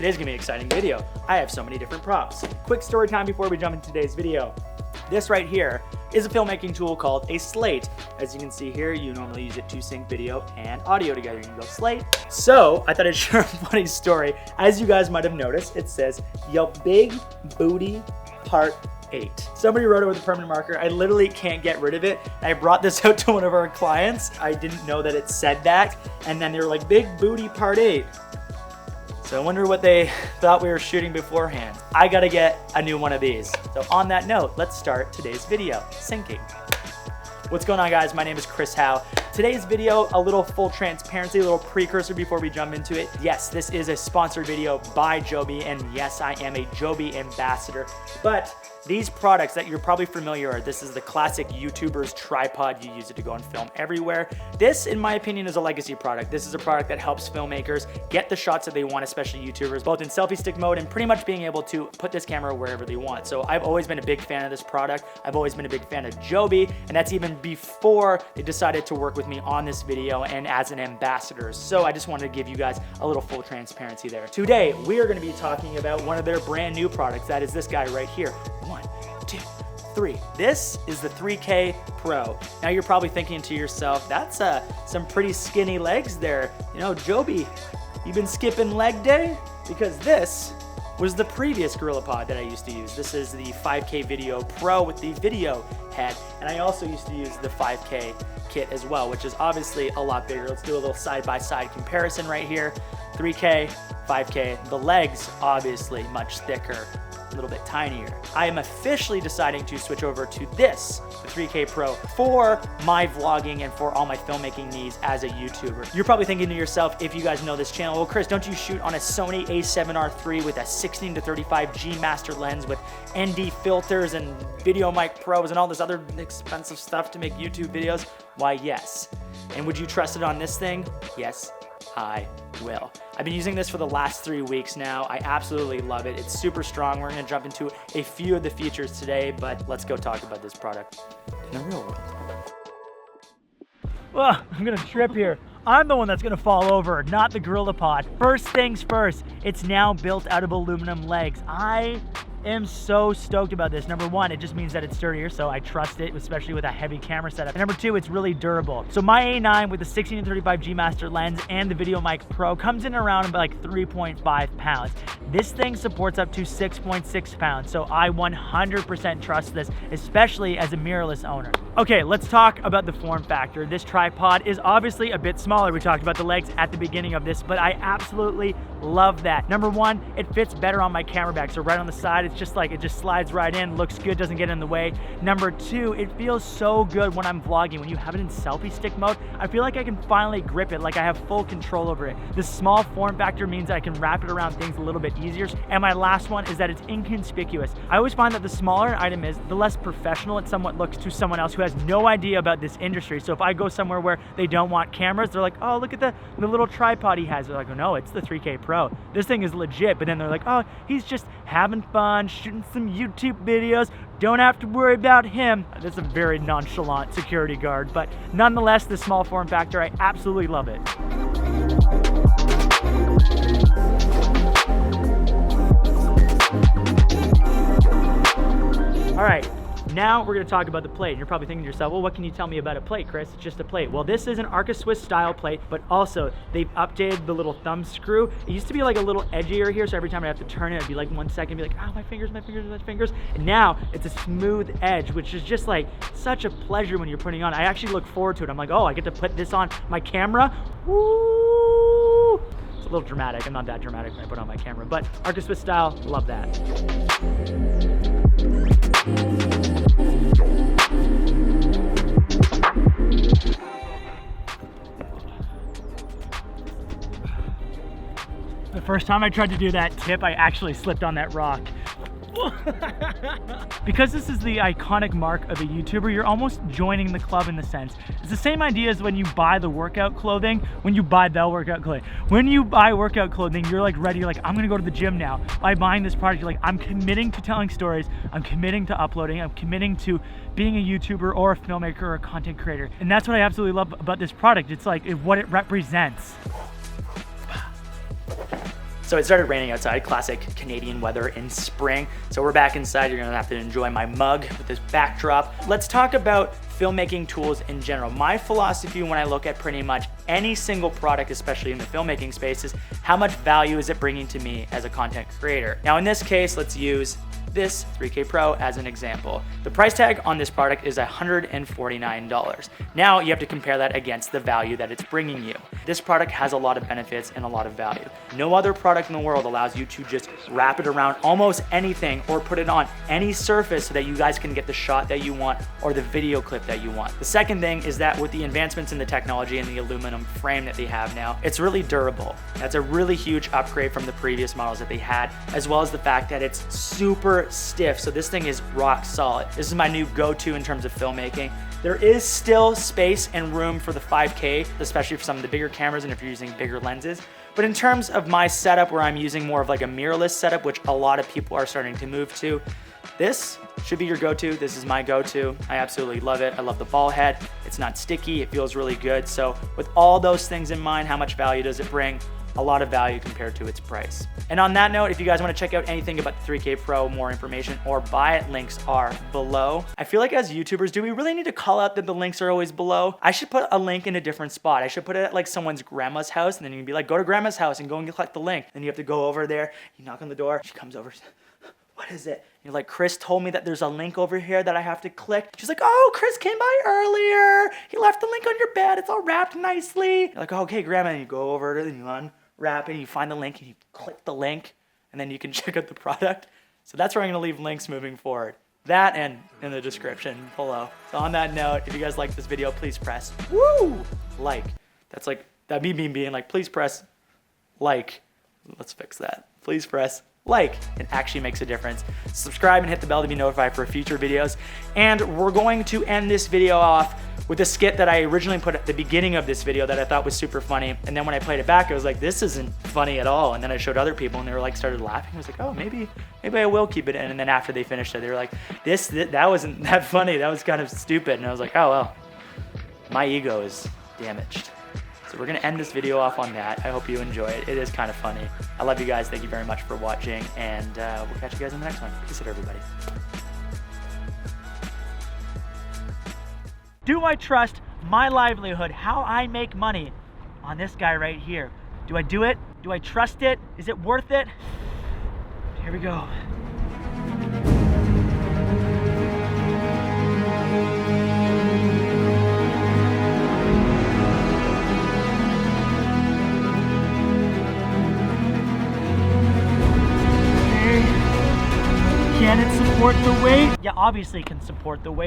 Today's gonna be an exciting video. I have so many different props. Quick story time before we jump into today's video. This right here is a filmmaking tool called a slate. As you can see here, you normally use it to sync video and audio together. You can go slate. So I thought I'd share a funny story. As you guys might have noticed, it says, "Yo big booty part 8. Somebody wrote it with a permanent marker. I literally can't get rid of it. I brought this out to one of our clients. I didn't know that it said that. And then they were like, "Big booty part 8. So I wonder what they thought we were shooting beforehand. I gotta get a new one of these. So on that note, let's start today's video, syncing. What's going on, guys? My name is Chris Howe. Today's video, a little full transparency, a little precursor before we jump into it. Yes, this is a sponsored video by Joby, and yes, I am a Joby ambassador. But these products that you're probably familiar with, this is the classic YouTuber's tripod. You use it to go and film everywhere. This, in my opinion, is a legacy product. This is a product that helps filmmakers get the shots that they want, especially YouTubers, both in selfie stick mode and pretty much being able to put this camera wherever they want. So I've always been a big fan of this product. I've always been a big fan of Joby, and that's even before they decided to work with me on this video and as an ambassador. So I just wanted to give you guys a little full transparency there. Today, we are gonna be talking about one of their brand new products. That is this guy right here. 1, 2, 3. This is the 3K Pro. Now you're probably thinking to yourself, that's some pretty skinny legs there. You know, Joby, you been skipping leg day? Because this was the previous GorillaPod that I used to use. This is the 5K Video Pro with the video head. And I also used to use the 5K kit as well, which is obviously a lot bigger. Let's do a little side-by-side comparison right here. 3K, 5K, the legs obviously much thicker, a little bit tinier. I am officially deciding to switch over to this, the 3K Pro, for my vlogging and for all my filmmaking needs as a YouTuber. You're probably thinking to yourself, if you guys know this channel, well, Chris, don't you shoot on a Sony a7R III with a 16 to 35 G master lens with ND filters and Video Mic Pros and all this other expensive stuff to make YouTube videos? Why, yes. And would you trust it on this thing? Yes, I will. I've been using this for the last 3 weeks now. I absolutely love it. It's super strong. We're gonna jump into a few of the features today, but let's go talk about this product in the real world. Well, I'm gonna trip here. I'm the one that's gonna fall over, not the GorillaPod. First things first, it's now built out of aluminum legs. I am so stoked about this. Number one, it just means that it's sturdier, so I trust it, especially with a heavy camera setup. And number two, it's really durable. So my A9 with the 16 to 35 G master lens and the Video Mic Pro comes in around like 3.5 pounds. This thing supports up to 6.6 pounds, so I 100% trust this, especially as a mirrorless owner. Okay, let's talk about the form factor. This tripod is obviously a bit smaller. We talked about the legs at the beginning of this, but I absolutely love that. Number one, it fits better on my camera bag. So right on the side, it's just like, it just slides right in, looks good, doesn't get in the way. Number two, it feels so good when I'm vlogging. When you have it in selfie stick mode, I feel like I can finally grip it, like I have full control over it. The small form factor means that I can wrap it around things a little bit easier. And my last one is that it's inconspicuous. I always find that the smaller an item is, the less professional it somewhat looks to someone else who has no idea about this industry. So if I go somewhere where they don't want cameras, they're like, oh, look at the little tripod he has. They're like, oh no, it's the 3K Pro. This thing is legit. But then they're like, oh, he's just having fun, shooting some YouTube videos. Don't have to worry about him. That's a very nonchalant security guard. But nonetheless, the small form factor, I absolutely love it. All right, now we're gonna talk about the plate. And you're probably thinking to yourself, well, what can you tell me about a plate, Chris? It's just a plate. Well, this is an Arca Swiss style plate, but also they've updated the little thumb screw. It used to be like a little edgier here, so every time I have to turn it, it'd be like 1 second, be like, oh, my fingers, my fingers, my fingers. And now it's a smooth edge, which is just like such a pleasure when you're putting on. I actually look forward to it. I'm like, oh, I get to put this on my camera. Woo! It's a little dramatic. I'm not that dramatic when I put it on my camera, but Arca Swiss style, love that. The first time I tried to do that tip, I actually slipped on that rock. Because this is the iconic mark of a YouTuber, you're almost joining the club in the sense. It's the same idea as when you buy the workout clothing, when you buy the workout clothing. When you buy workout clothing, you're like ready, you're like, I'm gonna go to the gym now. By buying this product, you're like, I'm committing to telling stories, I'm committing to uploading, I'm committing to being a YouTuber or a filmmaker or a content creator. And that's what I absolutely love about this product. It's like what it represents. So it started raining outside, classic Canadian weather in spring. So we're back inside. You're gonna have to enjoy my mug with this backdrop. Let's talk about filmmaking tools in general. My philosophy when I look at pretty much any single product, especially in the filmmaking space, is how much value is it bringing to me as a content creator. Now in this case, let's use this 3K Pro as an example. The price tag on this product is $149. Now you have to compare that against the value that it's bringing you. This product has a lot of benefits and a lot of value. No other product in the world allows you to just wrap it around almost anything or put it on any surface so that you guys can get the shot that you want or the video clip that you want. The second thing is that with the advancements in the technology and the aluminum frame that they have now, it's really durable. That's a really huge upgrade from the previous models that they had, as well as the fact that it's super stiff. So this thing is rock solid. This is my new go-to in terms of filmmaking. There is still space and room for the 5K, especially for some of the bigger cameras and if you're using bigger lenses. But in terms of my setup where I'm using more of like a mirrorless setup, which a lot of people are starting to move to, this should be your go-to. This is my go-to. I absolutely love it. I love the ball head. It's not sticky. It feels really good. So with all those things in mind, how much value does it bring? A lot of value compared to its price. And on that note, if you guys want to check out anything about the 3K Pro, more information or buy it, links are below. I feel like as YouTubers, do we really need to call out that the links are always below? I should put a link in a different spot. I should put it at like someone's grandma's house, and then you can be like, go to grandma's house and go and collect the link. Then you have to go over there, you knock on the door, she comes over, what is it? You're like, Chris told me that there's a link over here that I have to click. She's like, oh, Chris came by earlier. He left the link on your bed. It's all wrapped nicely. You're like, oh, okay, grandma, and you go over to it and you unwrap it and you find the link and you click the link and then you can check out the product. So that's where I'm gonna leave links moving forward. That and in the description below. So on that note, if you guys like this video, please press like. That's like, that'd be me being like, please press like. Let's fix that. Please press like. It actually makes a difference. Subscribe and hit the bell to be notified for future videos. And we're going to end this video off with a skit that I originally put at the beginning of this video that I thought was super funny. And then when I played it back, I was like, this isn't funny at all. And then I showed other people and they were like, started laughing. I was like, oh, maybe I will keep it in. And then after they finished it, they were like, that wasn't that funny. That was kind of stupid. And I was like, oh, well, my ego is damaged. So we're gonna end this video off on that. I hope you enjoy it. It is kind of funny. I love you guys. Thank you very much for watching. And we'll catch you guys in the next one. Peace out, everybody. Do I trust my livelihood, how I make money, on this guy right here? Do I do it? Do I trust it? Is it worth it? Here we go. Can it support the weight? Yeah, obviously it can support the weight.